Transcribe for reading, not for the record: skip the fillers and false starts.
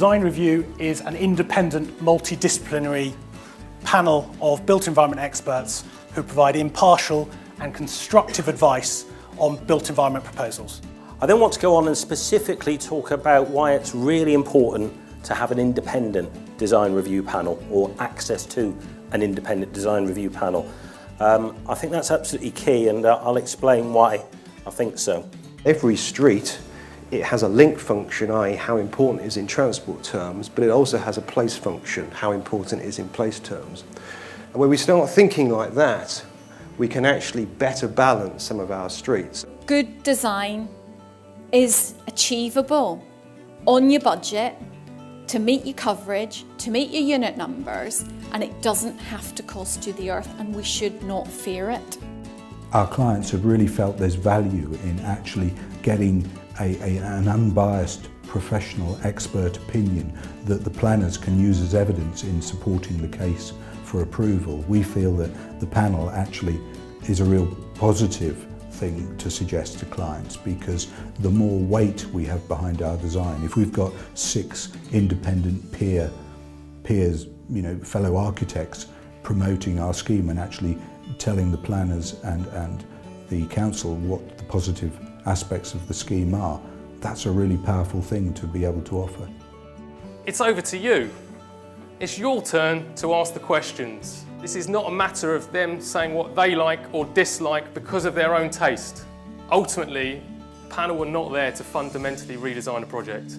Design Review is an independent, multidisciplinary panel of built environment experts who provide impartial and constructive advice on built environment proposals. I then want to go on and specifically talk about why it's really important to have an independent design review panel or access to an independent design review panel. I think that's absolutely key, and I'll explain why I think so. Every street, it has a link function, i.e. how important it is in transport terms, but it also has a place function, how important it is in place terms. And when we start thinking like that, we can actually better balance some of our streets. Good design is achievable on your budget, to meet your coverage, to meet your unit numbers, and it doesn't have to cost you the earth, and we should not fear it. Our clients have really felt there's value in actually getting an unbiased professional expert opinion that the planners can use as evidence in supporting the case for approval. We feel that the panel actually is a real positive thing to suggest to clients, because the more weight we have behind our design, if we've got 6 independent peers, fellow architects promoting our scheme and actually telling the planners and the council what the positive aspects of the scheme are, that's a really powerful thing to be able to offer. It's over to you. It's your turn to ask the questions. This is not a matter of them saying what they like or dislike because of their own taste. Ultimately, the panel were not there to fundamentally redesign a project.